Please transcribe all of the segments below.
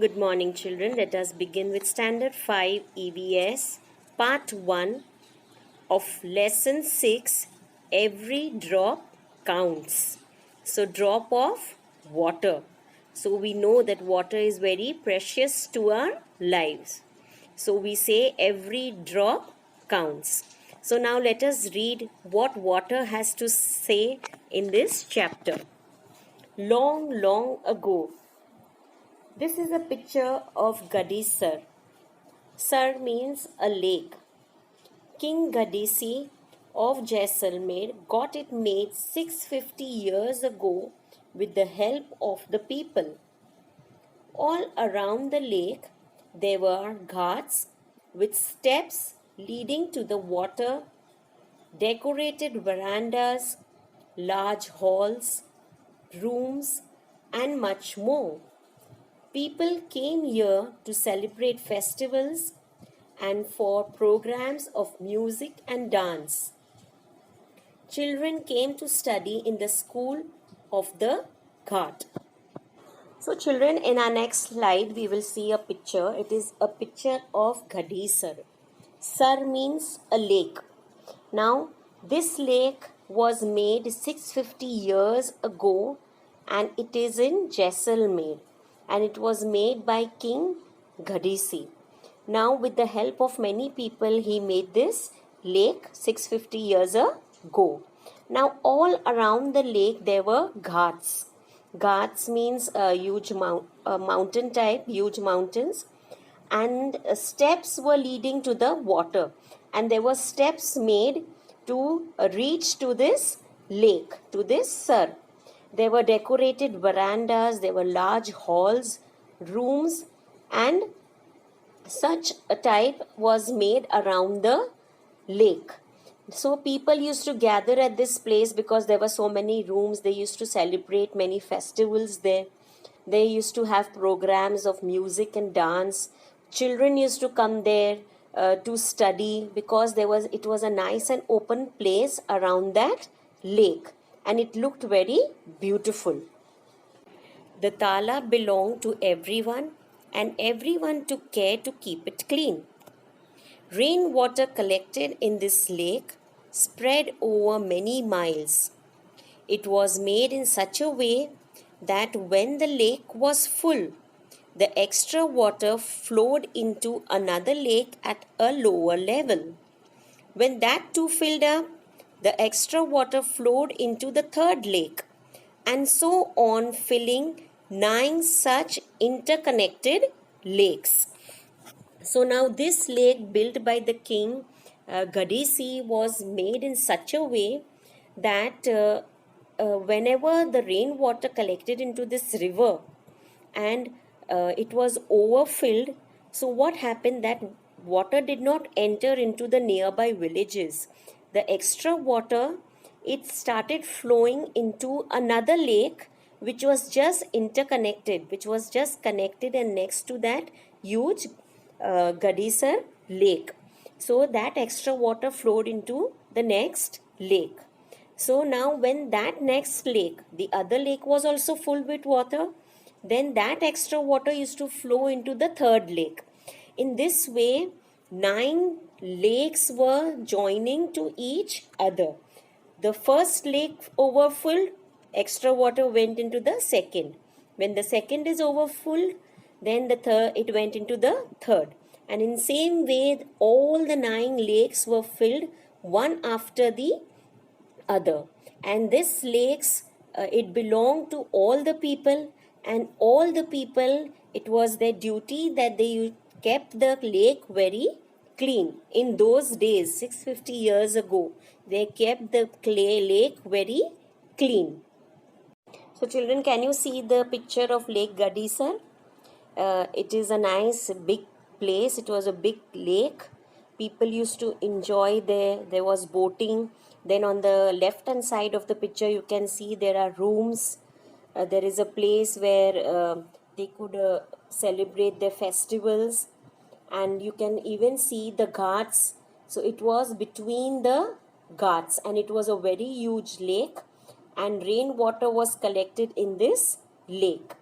Good morning, children. Let us begin with Standard 5 EVS, Part 1 of Lesson 6. Every drop counts. So, drop of water. So, we know that water is very precious to our lives. So, we say every drop counts. So, now let us read what water has to say in this chapter. Long, long ago. This is a picture of Gadisar. Sar means a lake. King Gadisi of Jaisalmer got it made 650 years ago with the help of the people. All around the lake there were ghats with steps leading to the water, decorated verandas, large halls, rooms, and much more. People came here to celebrate festivals and for programs of music and dance. Children came to study in the school of the Ghat. So, children, in our next slide, we will see a picture. It is a picture of Gadisar. Sar means a lake. Now, this lake was made 650 years ago and it is in Jaisalmer and it was made by King Gadisi. Now, with the help of many people, he made this lake 650 years ago. Now, all around the lake there were ghats. Ghats means a huge mountain type, huge mountains, and steps were leading to the water, and there were steps made to reach to this lake, to this Sar. There were decorated verandas, there were large halls, rooms, and such a type was made around the lake. So people used to gather at this place because there were so many rooms. They used to celebrate many festivals there. They used to have programs of music and dance. Children used to come there to study because it was a nice and open place around that lake, and it looked very beautiful. The tala belonged to everyone, and everyone took care to keep it clean. Rainwater collected in this lake spread over many miles. It was made in such a way that when the lake was full, the extra water flowed into another lake at a lower level. When that too filled up, the extra water flowed into the third lake, and so on, filling 9 such interconnected lakes. So now this lake built by the king Gadisi was made in such a way that whenever the rainwater collected into this river and it was overfilled, so what happened that water did not enter into the nearby villages. The extra water, it started flowing into another lake which was just interconnected, which was just connected and next to that huge Gadisar lake. So that extra water flowed into the next lake. So now when that next lake, the other lake was also full with water, then that extra water used to flow into the third lake. In this way, 9 lakes were joining to each other. The first lake overfilled, extra water went into the second. When the second is overfilled, then the third, it went into the third. And in same way, all the 9 lakes were filled one after the other. And this lakes, it belonged to all the people, and all the people, it was their duty that they kept the lake very clean. In those days, 650 years ago, they kept the clay lake very clean. So children, can you see the picture of Lake Gadisar? It is a nice big place. It was a big lake. People used to enjoy there. There was boating. Then on the left hand side of the picture, you can see there are rooms. There is a place where they could celebrate their festivals, and you can even see the ghats. So it was between the ghats, and it was a very huge lake, and rainwater was collected in this lake.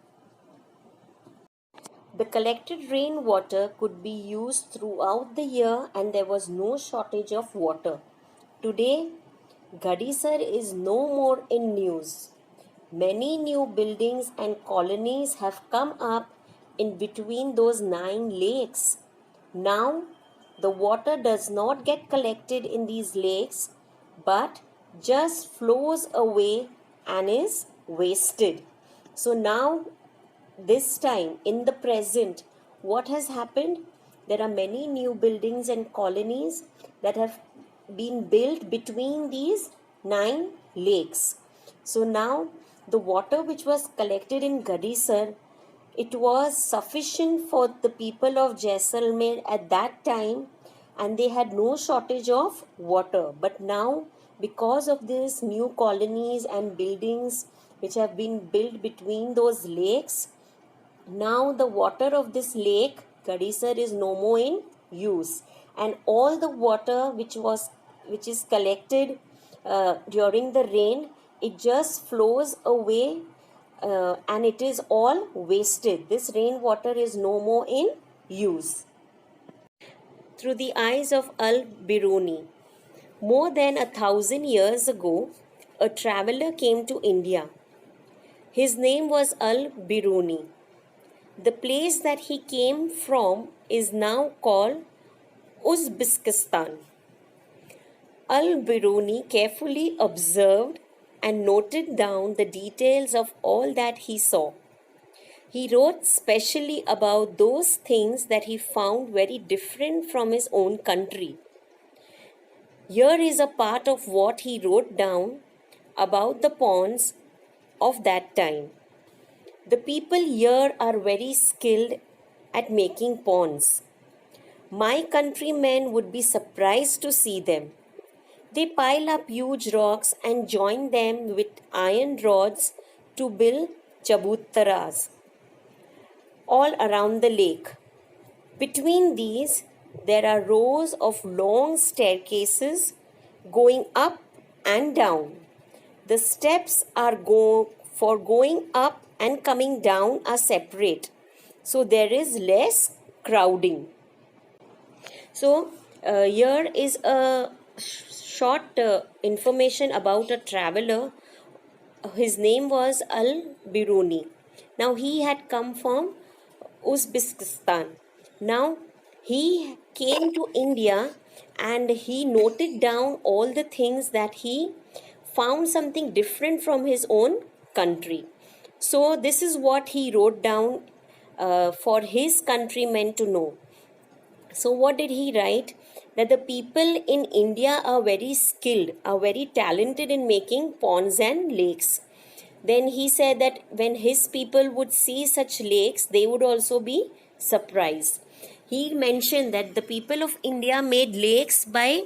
The collected rainwater could be used throughout the year and there was no shortage of water. Today, Gadisar is no more in news. Many new buildings and colonies have come up in between those 9 lakes. Now, the water does not get collected in these lakes but just flows away and is wasted. So, now this time in the present, what has happened? There are many new buildings and colonies that have been built between these 9 lakes. So now the water which was collected in Gadisar, it was sufficient for the people of Jaisalmer at that time and they had no shortage of water. But now, because of these new colonies and buildings which have been built between those lakes, now the water of this lake, Gadisar, is no more in use, and all the water which is collected during the rain, it just flows away and it is all wasted. This rainwater is no more in use. Through the eyes of Al-Biruni, more than 1,000 years ago, a traveler came to India. His name was Al-Biruni. The place that he came from is now called Uzbekistan. Al-Biruni carefully observed and noted down the details of all that he saw. He wrote specially about those things that he found very different from his own country. Here is a part of what he wrote down about the ponds of that time. The people here are very skilled at making ponds. My countrymen would be surprised to see them. They pile up huge rocks and join them with iron rods to build chabuttaras all around the lake. Between these, there are rows of long staircases going up and down. The steps are for going up and coming down are separate. So there is less crowding. So here is a short information about a traveler. His name was Al-Biruni. Now he had come from Uzbekistan. Now he came to India and he noted down all the things that he found something different from his own country. So this is what he wrote down for his countrymen to know. So what did he write? That the people in India are very skilled, are very talented in making ponds and lakes. Then he said that when his people would see such lakes, they would also be surprised. He mentioned that the people of India made lakes by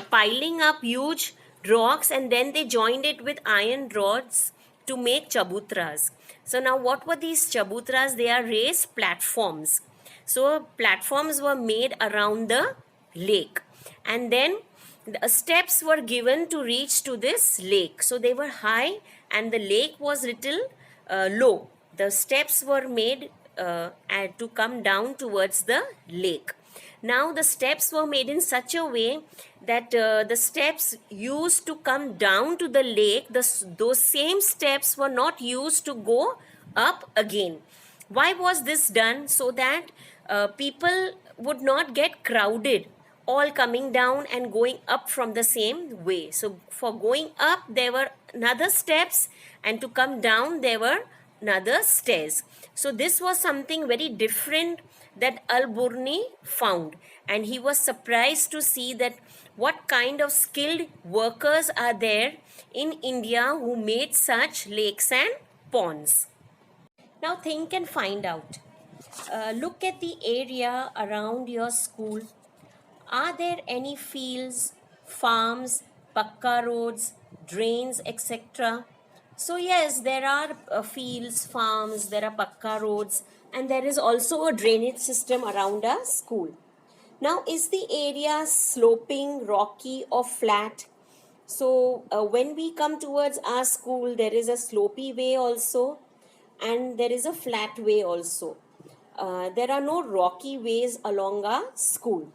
piling up huge rocks and then they joined it with iron rods to make chabutras. So now what were these chabutras? They are raised platforms. So platforms were made around the lake and then the steps were given to reach to this lake. So they were high and the lake was little low. The steps were made to come down towards the lake. Now the steps were made in such a way that the steps used to come down to the lake, those same steps were not used to go up again. Why was this done? So that people would not get crowded, all coming down and going up from the same way. So for going up there were another steps and to come down there were another stairs. So this was something very different that Al-Biruni found, and he was surprised to see that what kind of skilled workers are there in India who made such lakes and ponds. Now think and find out. Look at the area around your school. Are there any fields, farms, pakka roads, drains, etc.? So yes, there are fields, farms, there are pakka roads, and there is also a drainage system around our school. Now, is the area sloping, rocky or flat? So when we come towards our school, there is a slopy way also and there is a flat way also. there are no rocky ways along our school.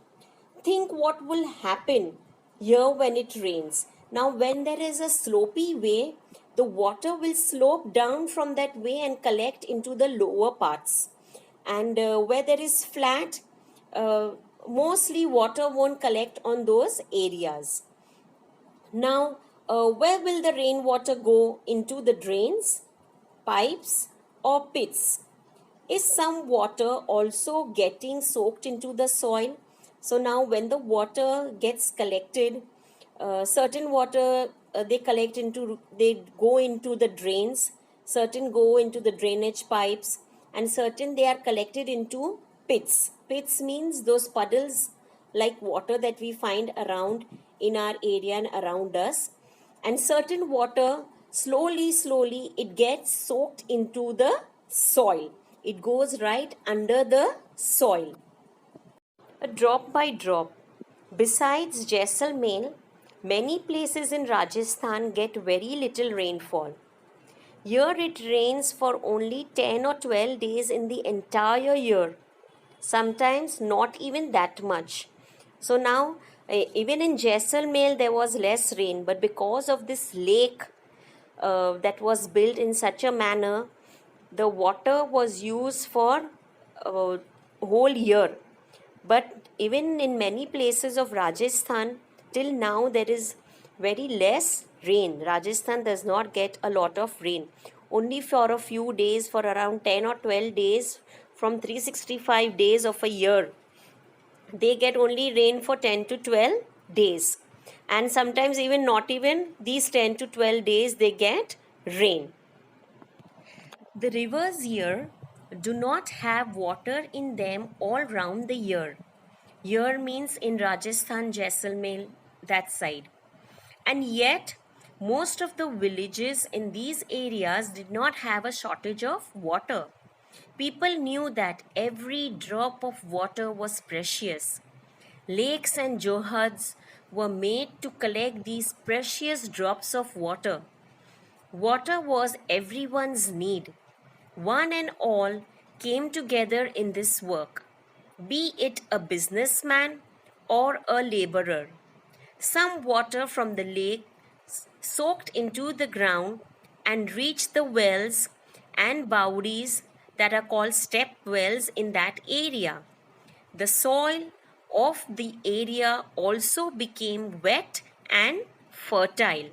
Think what will happen here when it rains. Now, when there is a slopy way, the water will slope down from that way and collect into the lower parts. And where there is flat, uh, mostly water won't collect on those areas. Now, where will the rainwater go? Into the drains, pipes, or pits? Is some water also getting soaked into the soil? So now when the water gets collected, certain water they go into the drains, certain go into the drainage pipes, and certain they are collected into pits. Pits means those puddles like water that we find around in our area and around us. And certain water slowly it gets soaked into the soil. It goes right under the soil. A drop by drop. Besides Jaisalmer, many places in Rajasthan get very little rainfall. Here it rains for only 10 or 12 days in the entire year. Sometimes not even that much. So now, even in Jaisalmer, there was less rain, but because of this lake that was built in such a manner, the water was used for whole year. But even in many places of Rajasthan, till now there is very less rain. Rajasthan does not get a lot of rain. Only for a few days, for around 10 or 12 days from 365 days of a year, they get only rain for 10 to 12 days. And sometimes even not even these 10 to 12 days they get rain. The rivers here do not have water in them all round the year. Year means in Rajasthan, Jaisalmer, that side. And yet, most of the villages in these areas did not have a shortage of water. People knew that every drop of water was precious. Lakes and johads were made to collect these precious drops of water. Water was everyone's need. One and all came together in this work, be it a businessman or a laborer. Some water from the lake soaked into the ground and reached the wells and bowries that are called step wells in that area. The soil of the area also became wet and fertile.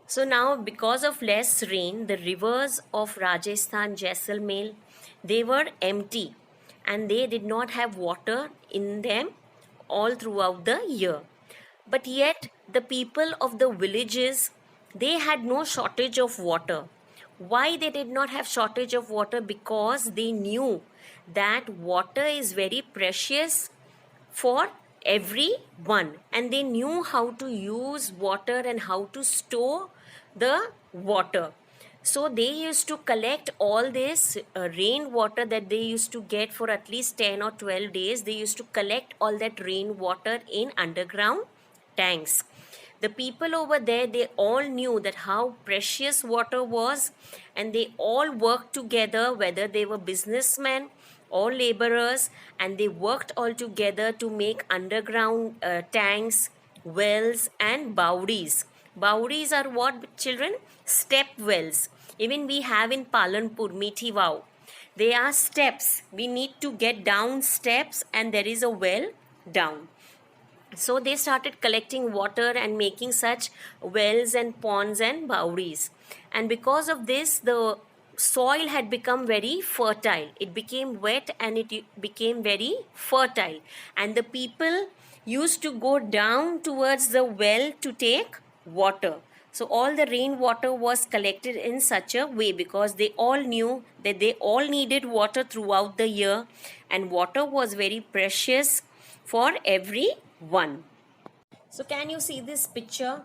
So now, because of less rain, the rivers of Rajasthan, Jaisalmer, they were empty and they did not have water in them all throughout the year. But yet, the people of the villages, they had no shortage of water. Why they did not have shortage of water? Because they knew that water is very precious for everyone, and they knew how to use water and how to store the water. So they used to collect all this rainwater that they used to get for at least 10 or 12 days. They used to collect all that rainwater in underground tanks. The people over there, they all knew that how precious water was, and they all worked together, whether they were businessmen or laborers, and they worked all together to make underground tanks, wells, and bowries. Bowries are what, children? Step wells. Even we have in Palanpur, Mithi Vav. They are steps. We need to get down steps, and there is a well down. So they started collecting water and making such wells and ponds and bowries. And because of this, the soil had become very fertile. It became wet and it became very fertile. And the people used to go down towards the well to take water. So all the rainwater was collected in such a way because they all knew that they all needed water throughout the year, and water was very precious for everyone. So can you see this picture?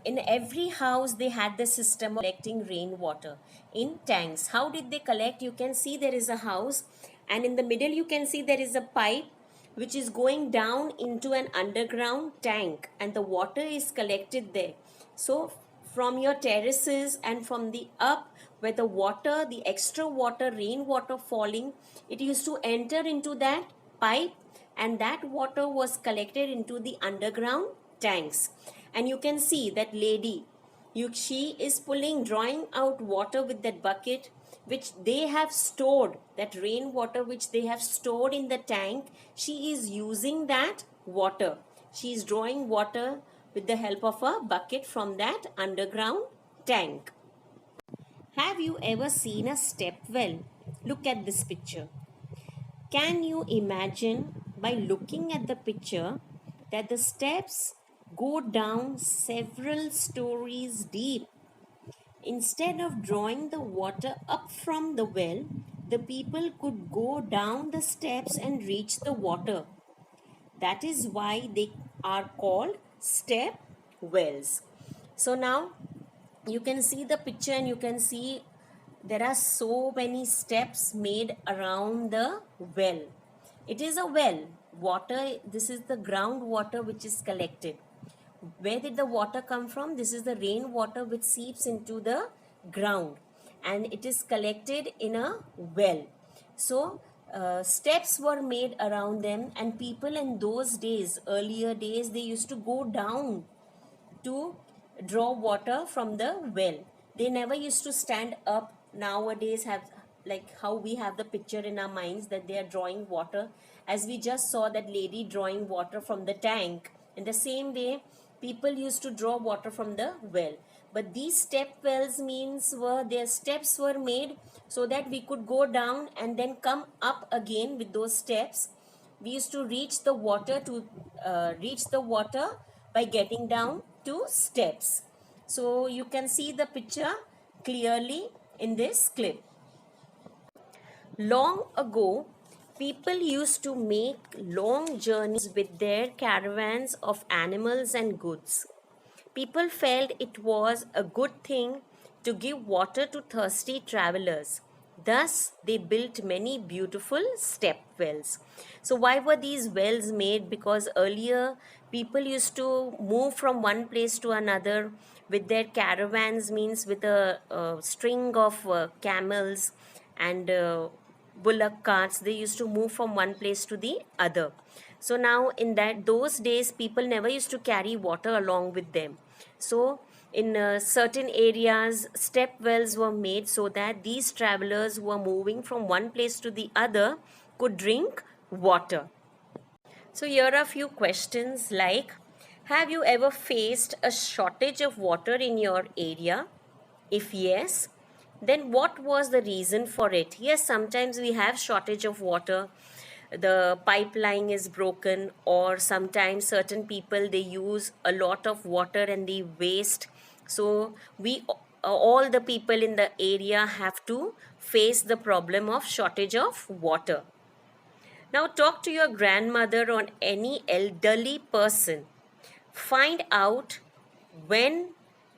In every house they had the system of collecting rainwater in tanks. How did they collect? You can see there is a house, and in the middle you can see there is a pipe which is going down into an underground tank, and the water is collected there. So from your terraces and from the up, where the water, the extra water, rainwater falling, it used to enter into that pipe, and that water was collected into the underground tanks. And you can see that lady, she is drawing out water with that bucket which they have stored, that rainwater which they have stored in the tank. She is using that water. She is drawing water with the help of a bucket from that underground tank. Have you ever seen a step well? Look at this picture. Can you imagine by looking at the picture that the steps go down several stories deep? Instead of drawing the water up from the well, the people could go down the steps and reach the water. That is why they are called step wells. So now you can see the picture and you can see there are so many steps made around the well. It is a well. Water, this is the groundwater which is collected. Where did the water come from? This is the rainwater which seeps into the ground and it is collected in a well. So steps were made around them, and people in those days, earlier days, they used to go down to draw water from the well. They never used to stand up. Nowadays have, like how we have the picture in our minds that they are drawing water, as we just saw that lady drawing water from the tank. In the same way, people used to draw water from the well. But these step wells means their steps were made so that we could go down and then come up again with those steps. We used to reach the water by getting down to steps. So you can see the picture clearly in this clip. Long ago, people used to make long journeys with their caravans of animals and goods. People felt it was a good thing to give water to thirsty travelers. Thus, they built many beautiful step wells. So, why were these wells made? Because earlier people used to move from one place to another with their caravans, means with a string of camels and bullock carts. They used to move from one place to the other. So now in those days, people never used to carry water along with them. So in certain areas, step wells were made so that these travelers who were moving from one place to the other could drink water. So here are a few questions like, have you ever faced a shortage of water in your area? If yes, then what was the reason for it? Yes, sometimes we have shortage of water. The pipeline is broken, or sometimes certain people, they use a lot of water and they waste. So we all the people in the area have to face the problem of shortage of water. Now talk to your grandmother or any elderly person. Find out when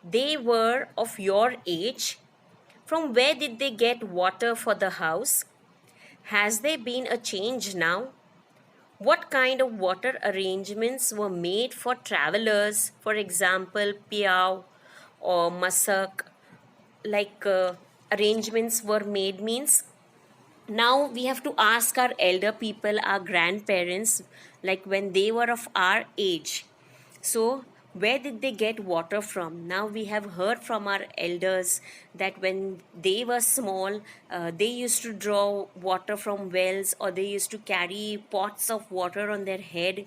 they were of your age, from where did they get water for the house? Has there been a change now? What kind of water arrangements were made for travelers? For example, Piao or Masak, like arrangements were made, means now we have to ask our elder people, our grandparents, like when they were of our age. So where did they get water from? Now we have heard from our elders that when they were small, they used to draw water from wells, or they used to carry pots of water on their head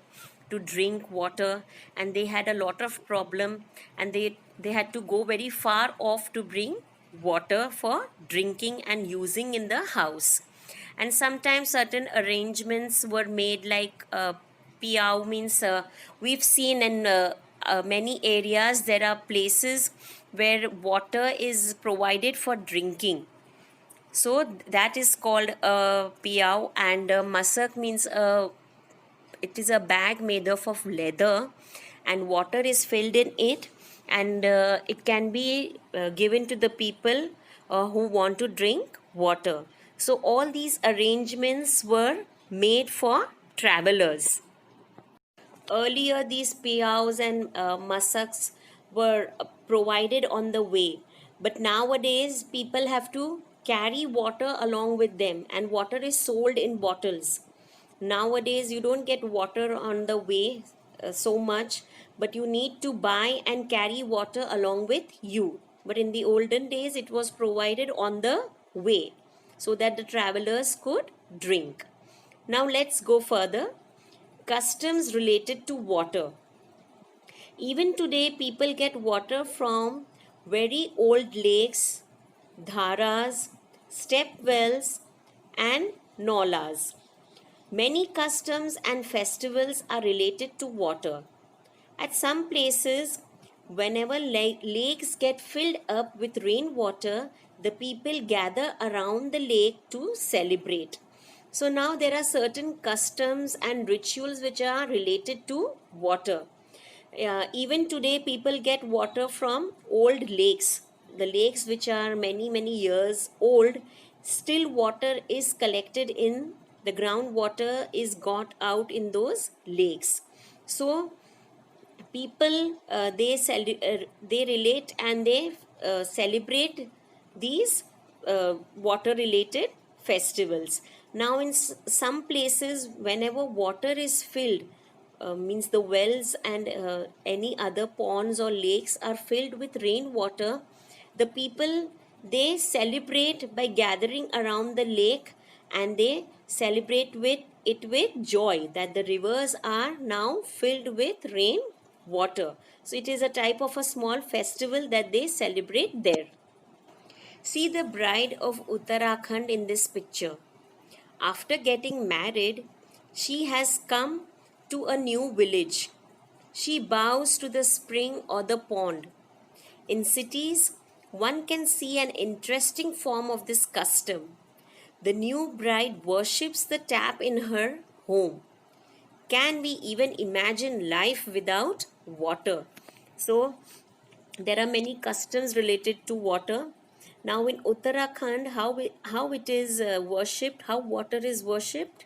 to drink water, and they had a lot of problem, and they had to go very far off to bring water for drinking and using in the house. And sometimes certain arrangements were made, like piao means we've seen in many areas there are places where water is provided for drinking. So that is called piao. And masak means it is a bag made of leather, and water is filled in it, and it can be given to the people who want to drink water. So all these arrangements were made for travelers. Earlier, these payouts and masaks were provided on the way. But nowadays people have to carry water along with them, and water is sold in bottles. Nowadays you don't get water on the way so much, but you need to buy and carry water along with you. But in the olden days it was provided on the way so that the travelers could drink. Now let's go further. Customs related to water. Even today, people get water from very old lakes, dharas, step wells, and nolas. Many customs and festivals are related to water. At some places, whenever lakes get filled up with rainwater, the people gather around the lake to celebrate. So now there are certain customs and rituals which are related to water. Even today people get water from old lakes, the lakes which are many years old. Still water is collected in the groundwater, is got out in those lakes. So people they relate and they celebrate these water related festivals. Now in some places, whenever water is filled, means the wells and any other ponds or lakes are filled with rainwater, the people, they celebrate by gathering around the lake, and they celebrate with it with joy that the rivers are now filled with rain water. So it is a type of a small festival that they celebrate there. See the bride of Uttarakhand in this picture. After getting married, she has come to a new village. She bows to the spring or the pond. In cities, one can see an interesting form of this custom. The new bride worships the tap in her home. Can we even imagine life without water? So, there are many customs related to water. Now, in Uttarakhand, how it is worshipped, how water is worshipped,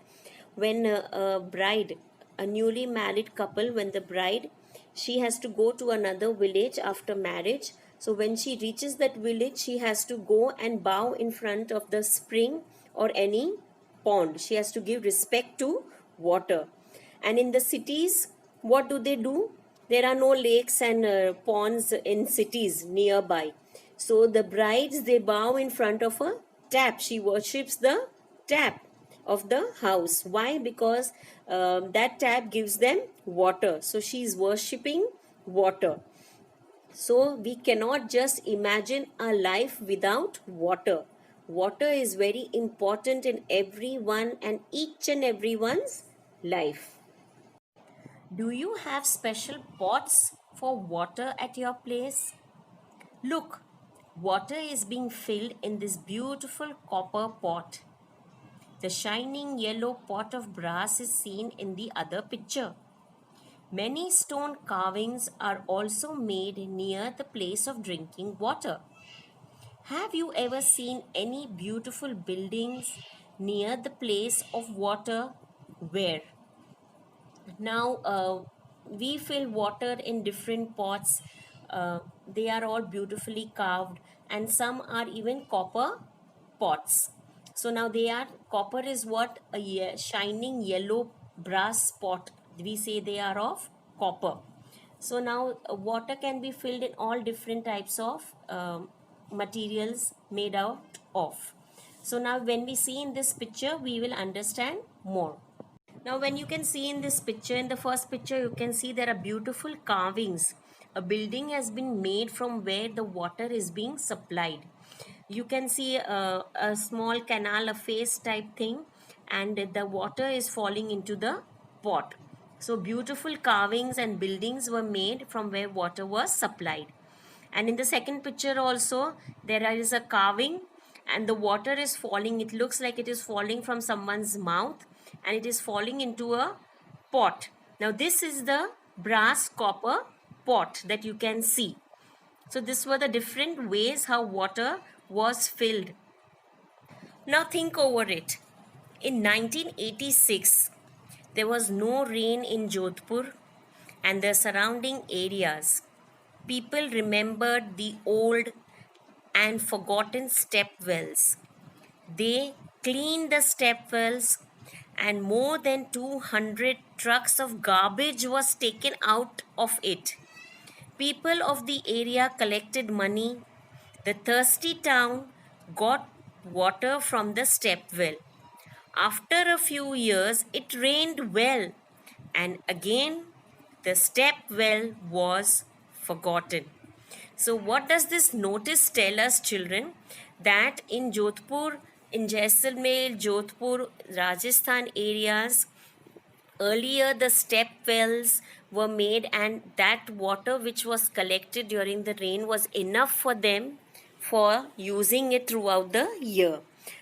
when a bride, a newly married couple, when the bride, she has to go to another village after marriage. So when she reaches that village, she has to go and bow in front of the spring or any pond. She has to give respect to water. And in the cities, what do? There are no lakes and ponds in cities nearby. So the brides, they bow in front of a tap. She worships the tap of the house. Why? Because that tap gives them water. So she is worshipping water. So we cannot just imagine a life without water. Water is very important in everyone and each and everyone's life. Do you have special pots for water at your place? Look, water is being filled in this beautiful copper pot. The shining yellow pot of brass is seen in the other picture. Many stone carvings are also made near the place of drinking water. Have you ever seen any beautiful buildings near the place of water? Where? Now, we fill water in different pots. They are all beautifully carved, and some are even copper pots. So now they are, copper is what? A shining yellow brass pot. We say they are of copper. So now water can be filled in all different types of materials made out of. So now when we see in this picture, we will understand more. Now when you can see in this picture, in the first picture, you can see there are beautiful carvings. A building has been made from where the water is being supplied. You can see a small canal, a face type thing, and the water is falling into the pot. So beautiful carvings and buildings were made from where water was supplied. And in the second picture also, there is a carving and the water is falling. It looks like it is falling from someone's mouth and it is falling into a pot. Now this is the brass copper pot that you can see. So these were the different ways how water was filled. Now think over it. In 1986, there was no rain in Jodhpur and the surrounding areas. People remembered the old and forgotten step wells. They cleaned the step wells, and more than 200 trucks of garbage was taken out of it. People of the area collected money. The thirsty town got water from the step well. After a few years, it rained well, and again the step well was forgotten. So, what does this notice tell us, children? That in Jodhpur, in Jaisalmer, Jodhpur, Rajasthan areas, earlier the step wells were made, and that water which was collected during the rain was enough for them for using it throughout the year.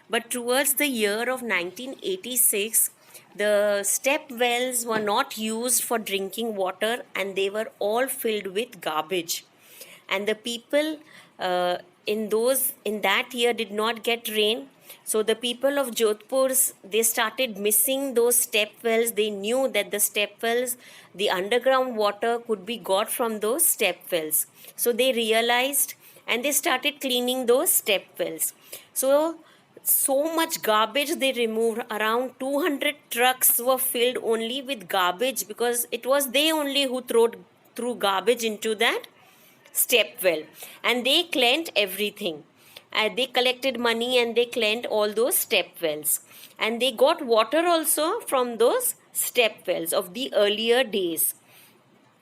But towards the year of 1986, the step wells were not used for drinking water, and they were all filled with garbage. And the people in that year did not get rain, so the people of Jodhpur, they started missing those step wells. They knew that the step wells, the underground water could be got from those step wells, so they realized, and they started cleaning those step wells. So much garbage they removed. Around 200 trucks were filled only with garbage, because it was they only who threw garbage into that step well, and they cleaned everything. They collected money and they cleaned all those step wells, and they got water also from those step wells of the earlier days.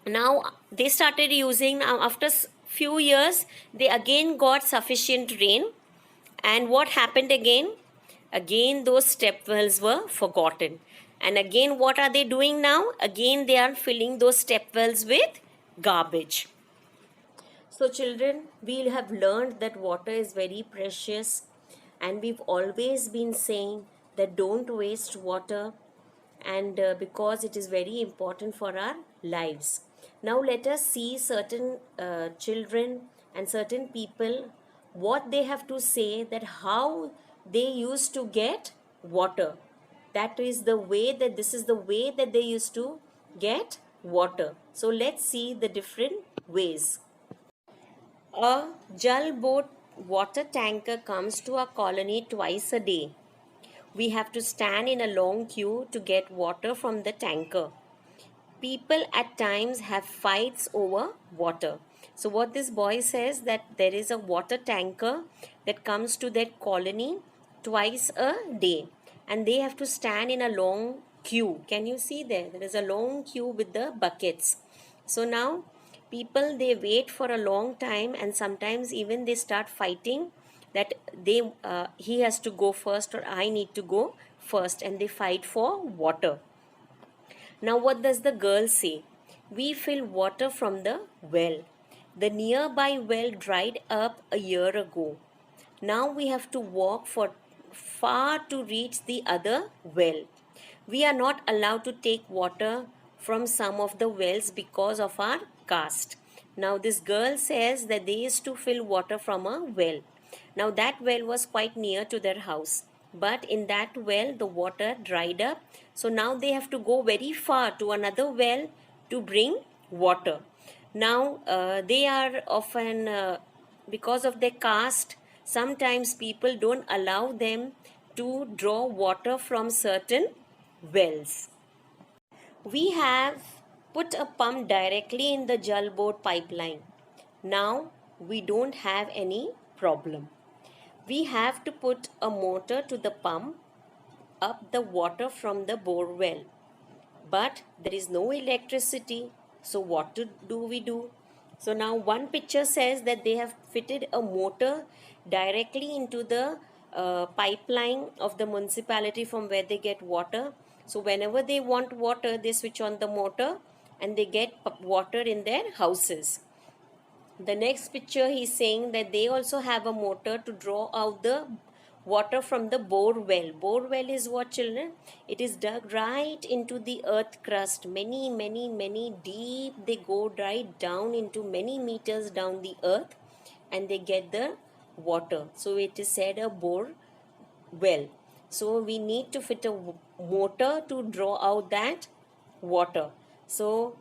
Now they started using, now after few years they again got sufficient rain, and what happened again? Again those step wells were forgotten, and again what are they doing now? Again they are filling those step wells with garbage. So, children, we have learned that water is very precious, and we've always been saying that don't waste water, and because it is very important for our lives. Now, let us see certain children and certain people what they have to say, that how they used to get water. That is the way that this is the way that they used to get water. So, let's see the different ways. A Jal boat water tanker comes to our colony twice a day. We have to stand in a long queue to get water from the tanker. People at times have fights over water. So what this boy says, that there is a water tanker that comes to that colony twice a day, and they have to stand in a long queue. Can you see there? There is a long queue with the buckets. So now people, they wait for a long time, and sometimes even they start fighting that he has to go first or I need to go first, and they fight for water. Now, what does the girl say? We fill water from the well. The nearby well dried up a year ago. Now we have to walk for far to reach the other well. We are not allowed to take water from some of the wells because of our caste. Now, this girl says that they used to fill water from a well. Now, that well was quite near to their house, but in that well the water dried up, so now they have to go very far to another well to bring water. Now they are often because of their caste, sometimes people don't allow them to draw water from certain wells. We have put a pump directly in the Jal board pipeline. Now we don't have any problem. We have to put a motor to the pump up the water from the bore well. But there is no electricity. So what do we do? So now one picture says that they have fitted a motor directly into the pipeline of the municipality from where they get water. So whenever they want water, they switch on the motor and they get water in their houses. The next picture, he's saying that they also have a motor to draw out the water from the bore well. Bore well is what, children? It is dug right into the earth crust. Many deep. They go right down into many meters down the earth, and they get the water. So it is said a bore well. So we need to fit a motor to draw out that water. So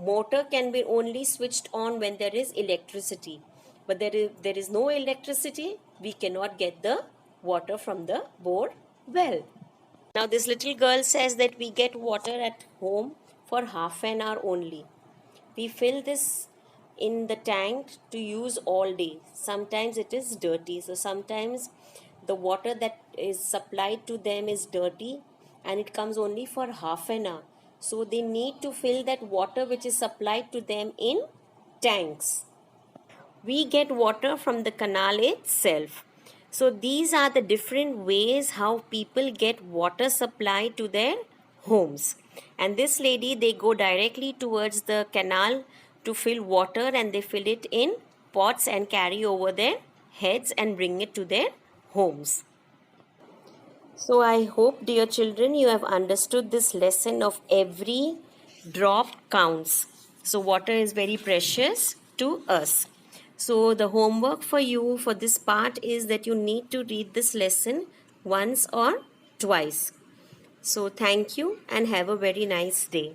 motor can be only switched on when there is electricity. but there is no electricity, we cannot get the water from the bore well. Now this little girl says that we get water at home for half an hour only. We fill this in the tank to use all day. Sometimes it is dirty, so sometimes the water that is supplied to them is dirty and it comes only for half an hour. So they need to fill that water which is supplied to them in tanks. We get water from the canal itself. So these are the different ways how people get water supply to their homes. And this lady, they go directly towards the canal to fill water, and they fill it in pots and carry over their heads and bring it to their homes. So I hope, dear children, you have understood this lesson of every drop counts. So water is very precious to us. So the homework for you for this part is that you need to read this lesson once or twice. So thank you and have a very nice day.